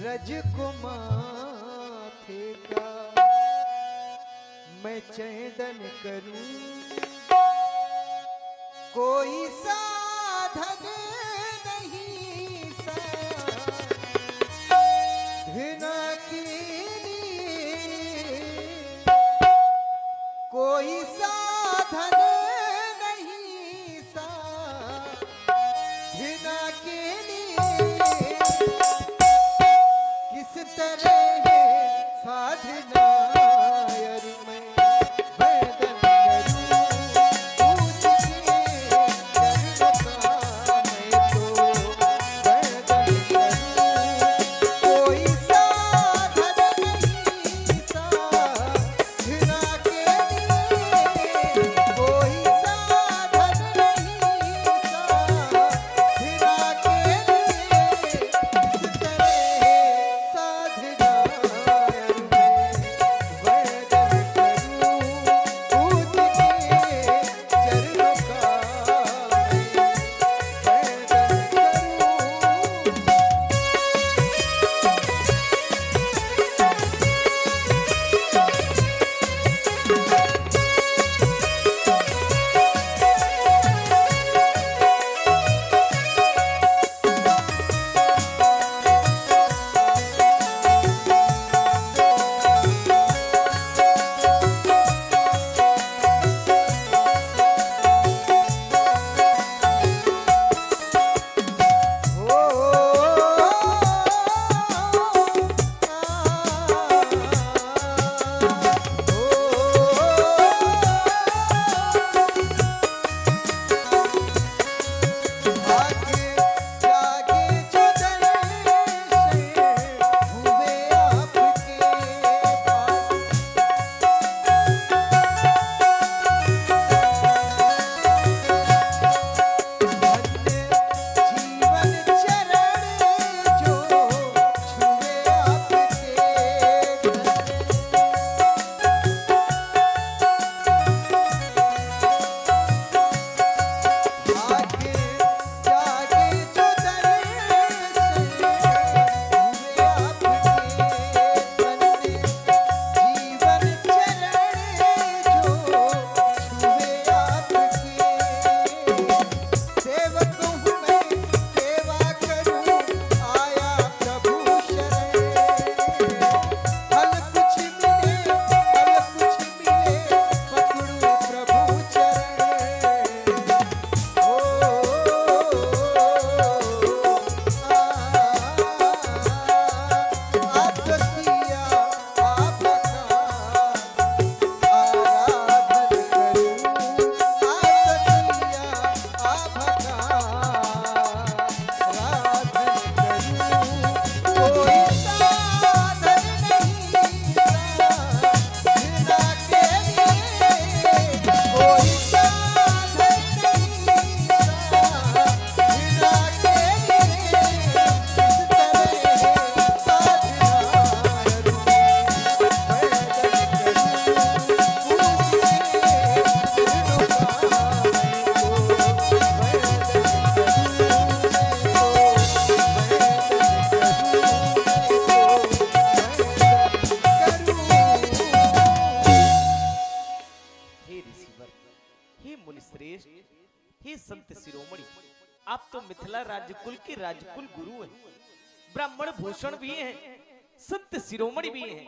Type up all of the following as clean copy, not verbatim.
रज को माथे का मैं चैदन करूं, कोई साधन नहीं साधना की, कोई साधन नहीं साधना के लिए, किस तरह है साधना यार मैं वैदन करूं, पूछ के चरण का मैं तो वैदन करूं, कोई साधन नहीं साधना के लिए, कोई साधन नहीं साधना के लिए, किस तरह है साधना यार मैं वैदन करूं, पूछ के चरणों का मैं वैदन करूं। आगे जागे जो दर्शन हुए आपके पास, जीवन चरण जो छुए आपके, आगे जागे जो दर्शन हुए आपके, जीवन चरण जो छुए आपके, सेवक हूँ मैं सेवा करूँ आया प्रभु शरण, फल कुछ मिले पकड़ूं प्रभु चरण, आत्मसिया आपका आराधन करूं, आत्मसिया आपका आराधन करूं, कोई साधन नहीं साधना के लिए, कोई साधन नहीं साधना के लिए, किस तरह है साधना यार मैं वैदन करूं, पूछ के चरणों का मैं तो वैदन हे ऋषिवर, हे मुनिश्रेष्ठ, हे संत शिरोमणि, आप तो मिथिला राजकुल के राजकुल गुरु हैं, ब्राह्मण भूषण भी हैं, संत शिरोमणि भी हैं,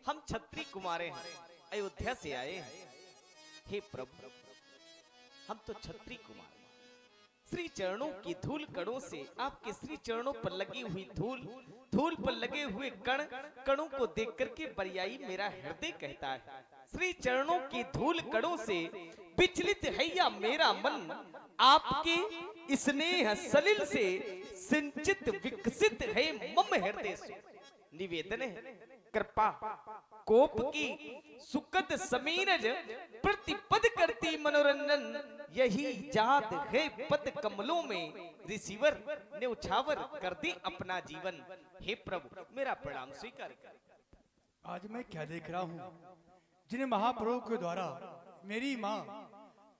हम क्षत्रिय कुमारे हैं, अयोध्या से आए हैं। हे प्रभु, हम तो क्षत्रिय कुमार हैं। श्री चरणों की धूल कणों से, आपके श्री चरणों पर लगी हुई धूल पर लगे हुए कणों को देख करके बरियाई मेरा हृदय कहता है, श्री चरणों की धूल कणों से विचलित है या मेरा मन, आपके स्नेह सलिल से सिंचित विकसित है मम हृदय से। निवेदन है कृपा कोप की सुकत समीरज, प्रतिपद करती मनोरंजन, यही जात है पद कमलों में, रिसीवर ने उछावर कर दी अपना जीवन। हे प्रभु, मेरा प्रणाम स्वीकार कर। आज मैं क्या देख रहा हूँ, जिन महाप्रभु के द्वारा मेरी माँ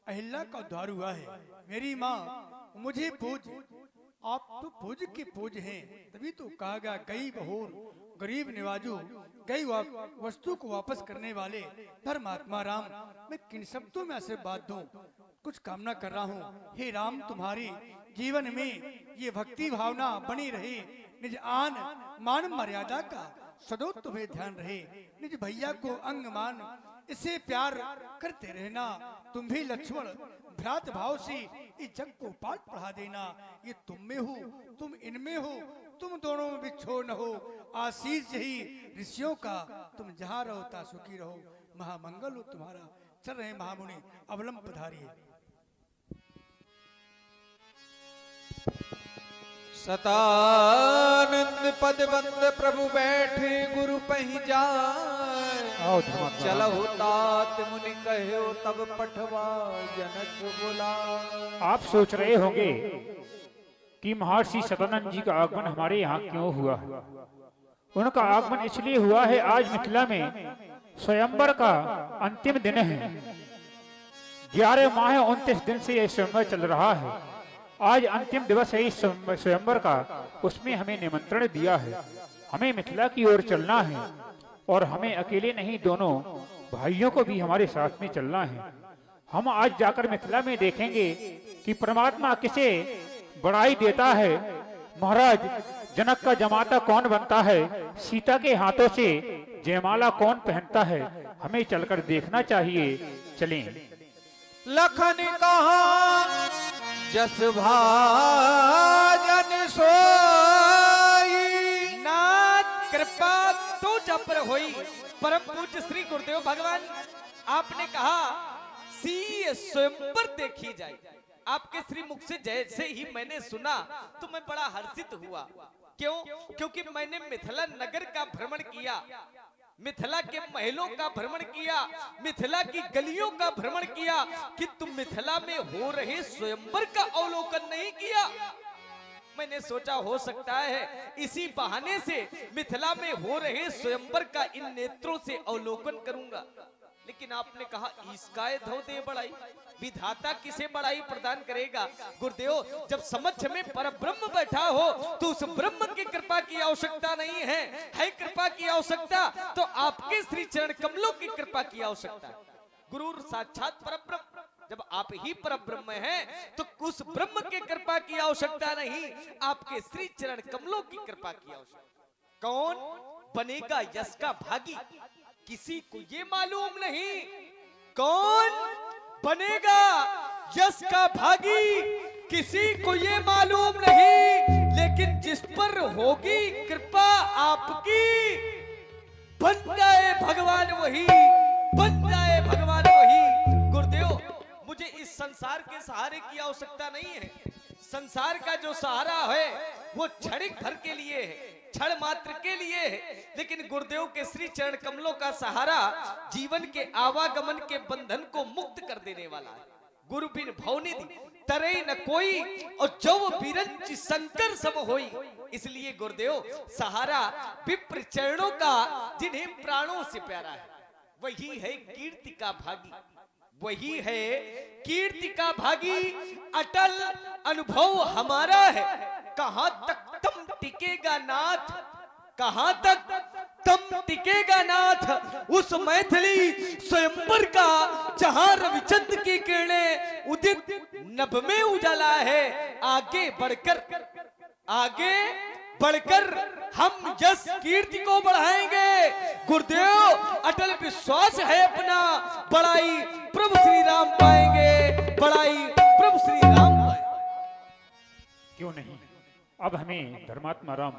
अहिल्या का उद्धार हुआ है, मेरी माँ मुझे पूज आप तो पूज के पूज हैं, तभी तो कहा गया गई बहोर गरीब निवाजू, गई वस्तु को वापस करने वाले परमात्मा राम। मैं किन शब्दों में आशीर्वाद दूं, कुछ कामना कर रहा हूँ। हे राम, तुम्हारी जीवन में ये भक्ति भावना बनी रहे, निज आन मान मर्यादा का सदो तुम्हें ध्यान रहे, निज भैया को अंग मान इसे प्यार करते रहना। तुम भी लक्ष्मण भ्रात भाव से इस जग को पाठ पढ़ा देना। ये तुम में हो, तुम इनमें हो, तुम दोनों में बिछो न हो। आशीष यही ऋषियों का, तुम जहाँ रहो ता सुखी रहो। महामंगल हो तुम्हारा। चल रहे महामुनि, अवलंब पधारिए। सतानंद पद बंद प्रभु बैठे गुरु पहि जाए। चलहु तात मुनि कहो तब पठवा जनक बोला। आप सोच रहे होंगे कि महर्षि सदानंद जी का आगमन हमारे यहाँ क्यों हुआ। उनका आगमन इसलिए हुआ है, आज मिथिला में स्वयंवर का अंतिम दिन है। 11 माह 29 दिन से यह स्वयंवर चल रहा है। आज अंतिम दिवस है इस स्वयंवर का। उसमें हमें निमंत्रण दिया है, हमें मिथिला की ओर चलना है और हमें अकेले नहीं, दोनों भाइयों को भी हमारे साथ में चलना है। हम आज जाकर मिथिला में देखेंगे कि परमात्मा किसे बड़ाई देता है। महाराज जनक का जमाता कौन बनता है, सीता के हाथों से जयमाला कौन पहनता है, हमें चलकर देखना चाहिए। चलें। लखन कहा जस भाजन सोई। नाथ कृपा तो जब पर हुई। परम पूज्य श्री गुरुदेव भगवान, आपने कहा सी स्वयंवर देखी जाए। आपके श्री मुख से जैसे ही मैंने सुना तो मैं बड़ा हर्षित हुआ। क्यों? क्योंकि मैंने मिथिला नगर का भ्रमण किया, मिथिला के महलों का भ्रमण किया, मिथिला की गलियों का भ्रमण किया, कि तुम मिथिला में हो रहे स्वयंवर का अवलोकन नहीं किया। मैंने सोचा हो सकता है इसी बहाने से मिथिला में हो रहे स्वयंवर का इन नेत्रों से अवलोकन करूंगा। लेकिन आपने कहा इसकाए धो दे बड़ाई, विधाता किसे बड़ाई प्रदान करेगा। गुरुदेव, जब समझ में परब्रह्म बैठा हो तो उस ब्रह्म की कृपा की आवश्यकता नहीं है कृपा की आवश्यकता तो आपके श्री चरण कमलों की कृपा की आवश्यकता। गुरु साक्षात परब्रह्म, जब आप ही परब्रह्म हैं तो उस ब्रह्म की कृपा की आवश्यकता नहीं, आपके श्री चरण कमलों की कृपा की आवश्यकता। कौन बनेगा यश का भागी, किसी को ये मालूम नहीं। कौन बनेगा यश का भागी, किसी को ये मालूम नहीं। लेकिन जिस पर होगी कृपा आपकी, बन जाए भगवान वही, बन जाए भगवान वही। गुरुदेव, मुझे इस संसार के सहारे की आवश्यकता नहीं है। संसार का जो सहारा है वो क्षणिक भर के लिए है, क्षण मात्र के लिए है। लेकिन गुरुदेव के श्री चरण कमलों का सहारा जीवन के आवागमन के बंधन को मुक्त कर देने वाला है। गुरु बिन भवनिधि तरे न कोई, और जो बिरंच शंकर सब होई। इसलिए गुरुदेव, सहारा विप्र चरणों का जिन्हें प्राणों से प्यारा है, वही है कीर्ति का भागी, वही है कीर्ति का भागी। अटल अनुभव हमारा है, कहां तक तुम टिकेगा नाथ, कहां तक तुम टिकेगा नाथ। उस मैथिली स्वयंवर का जहां रविचंद्र की किरणें उदित नभ में उजाला है। आगे बढ़कर, आगे बढ़कर हम यश कीर्ति को बढ़ाएंगे। गुरुदेव, अटल विश्वास है अपना, बड़ाई प्रभु श्री राम पाएंगे, बड़ाई प्रभु श्री राम पाएंगे। क्यों नहीं, अब हमें धर्मात्मा राम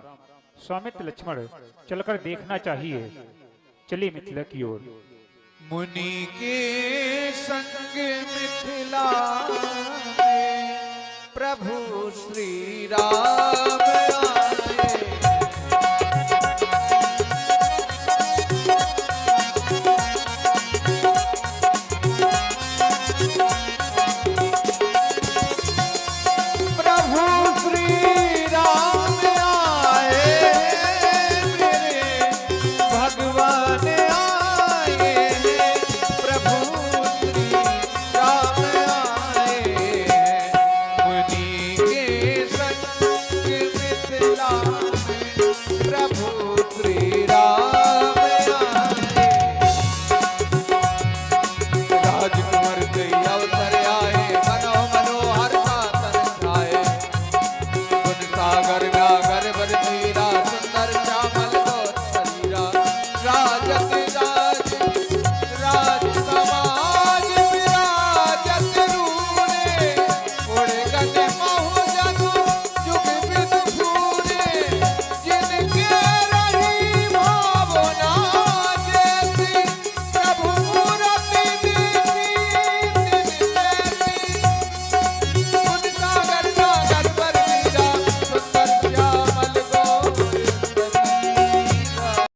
स्वामित्व लक्ष्मण चलकर देखना चाहिए। चलिए मिथिला की ओर। मुनि के संग मिथिला में प्रभु श्री राम